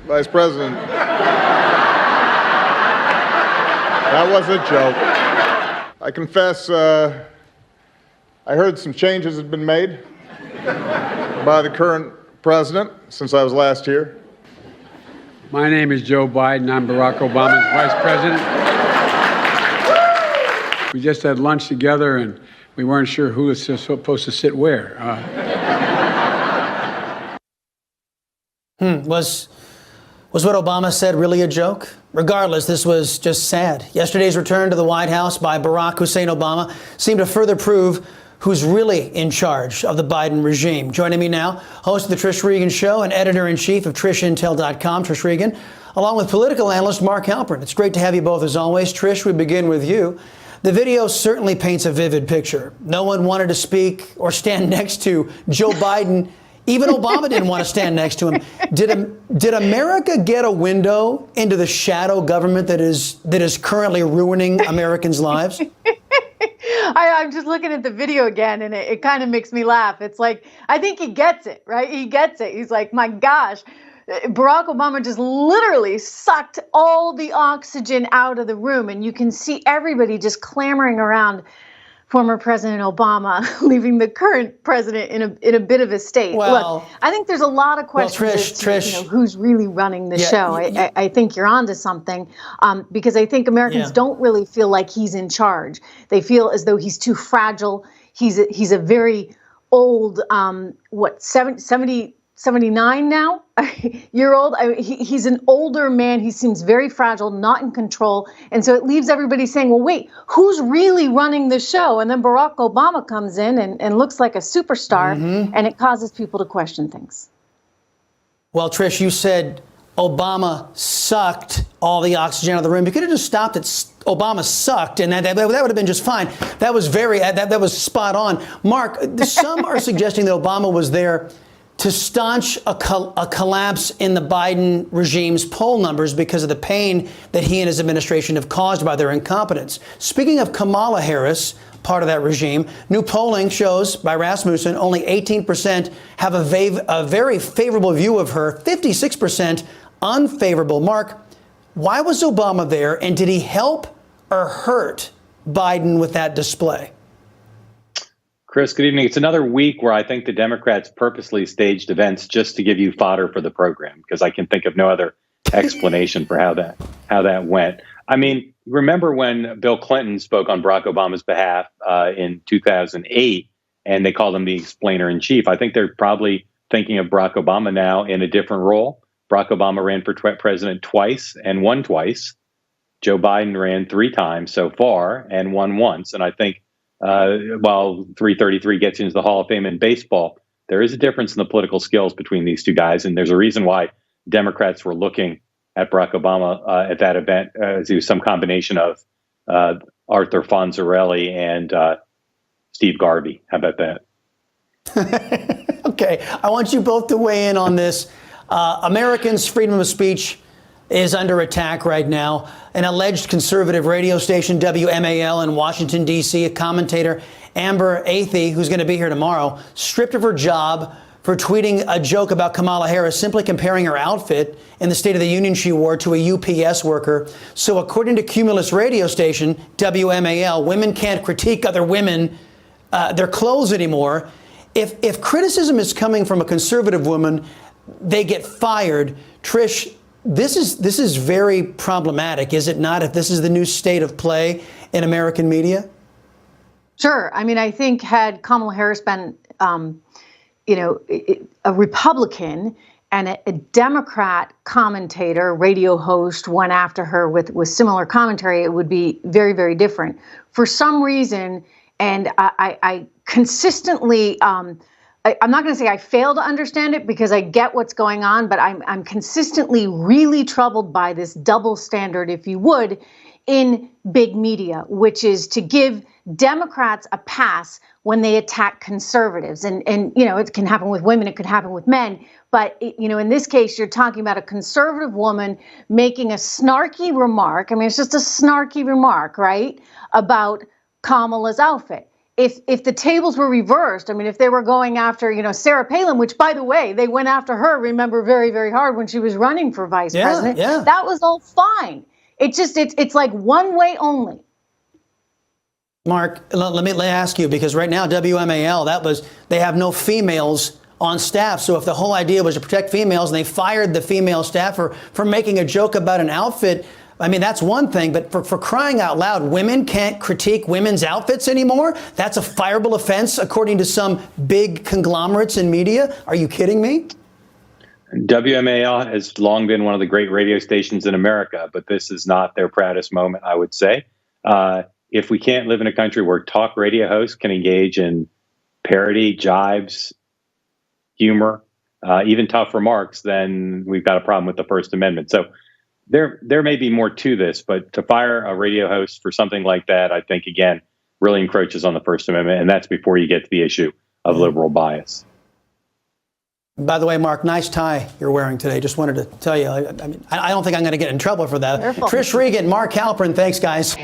Vice President. That was a joke. I confess, I heard some changes had been made by the current president since I was last here. My name is Joe Biden. I'm Barack Obama's vice president. We just had lunch together, and we weren't sure who was supposed to sit where. Was what Obama said really a joke? Regardless, this was just sad. Yesterday's return to the White House by Barack Hussein Obama seemed to further prove who's really in charge of the Biden regime. Joining me now, host of the Trish Regan Show and editor-in-chief of TrishIntel.com, Trish Regan, along with political analyst Mark Halperin. It's great to have you both as always. Trish, we begin with you. The video certainly paints a vivid picture. No one wanted to speak or stand next to Joe Biden. Even Obama didn't want to stand next to him. Did America get a window into the shadow government that is currently ruining Americans' lives? I'm just looking at the video again, and it kind of makes me laugh. It's like, I think he gets it, right? He gets it. He's like, my gosh, Barack Obama just literally sucked all the oxygen out of the room, and you can see everybody just clamoring around former President Obama, leaving the current president in a bit of a state. Well, look, I think there's a lot of questions as to, Trish, who's really running the show. I think you're onto something, because I think Americans don't really feel like he's in charge. They feel as though he's too fragile. He's a very old, 79 now, year old. He's an older man. He seems very fragile, not in control. And so it leaves everybody saying, well, wait, who's really running the show? And then Barack Obama comes in and looks like a superstar, and it causes people to question things. Well, Trish, you said Obama sucked all the oxygen out of the room. You could have just stopped at Obama sucked, and that would have been just fine. That was that was spot on. Mark, some are suggesting that Obama was there to staunch a collapse in the Biden regime's poll numbers because of the pain that he and his administration have caused by their incompetence. Speaking of Kamala Harris, part of that regime, new polling shows by Rasmussen only 18% have a very favorable view of her, 56% unfavorable. Mark, why was Obama there, and did he help or hurt Biden with that display? Chris, good evening. It's another week where I think the Democrats purposely staged events just to give you fodder for the program, because I can think of no other explanation for how that went. I mean, remember when Bill Clinton spoke on Barack Obama's behalf in 2008, and they called him the explainer in chief? I think they're probably thinking of Barack Obama now in a different role. Barack Obama ran for president twice and won twice. Joe Biden ran 3 times so far and won once. And I think while 333 gets into the Hall of Fame in baseball, there is a difference in the political skills between these two guys. And there's a reason why Democrats were looking at Barack Obama at that event as he was some combination of Arthur Fonzarelli and Steve Garvey. How about that? Okay, I want you both to weigh in on this. Americans' freedom of speech is under attack right now. An alleged conservative radio station, WMAL in Washington, D.C., a commentator, Amber Athey, who's going to be here tomorrow, stripped of her job for tweeting a joke about Kamala Harris, simply comparing her outfit in the State of the Union she wore to a UPS worker. So according to Cumulus radio station, WMAL, women can't critique other women, their clothes anymore. If criticism is coming from a conservative woman, they get fired. Trish, this is very problematic, is it not, if this is the new state of play in American media? Sure. I mean, I think had Kamala Harris been, a Republican and a Democrat commentator, radio host went after her with similar commentary, it would be very, very different. For some reason, and I consistently, I'm not going to say I fail to understand it because I get what's going on, but I'm consistently really troubled by this double standard, if you would, in big media, which is to give Democrats a pass when they attack conservatives. And it can happen with women, it could happen with men. But, in this case, you're talking about a conservative woman making a snarky remark. I mean, it's just a snarky remark, right, about Kamala's outfit. if the tables were reversed, I mean, if they were going after, Sarah Palin, which, by the way, they went after her, remember, very, very hard when she was running for vice president. Yeah. That was all fine. It's like one way only. Mark, let me ask you, because right now WMAL, they have no females on staff. So if the whole idea was to protect females and they fired the female staffer for making a joke about an outfit, I mean, that's one thing, but for crying out loud, women can't critique women's outfits anymore? That's a fireable offense, according to some big conglomerates in media? Are you kidding me? WMAL has long been one of the great radio stations in America, but this is not their proudest moment, I would say. If we can't live in a country where talk radio hosts can engage in parody, jibes, humor, even tough remarks, then we've got a problem with the First Amendment. So there may be more to this, but to fire a radio host for something like that, I think, again, really encroaches on the First Amendment. And that's before you get to the issue of liberal bias. By the way, Mark, nice tie you're wearing today. Just wanted to tell you, I don't think I'm going to get in trouble for that. Careful. Trish Regan, Mark Halperin, thanks, guys.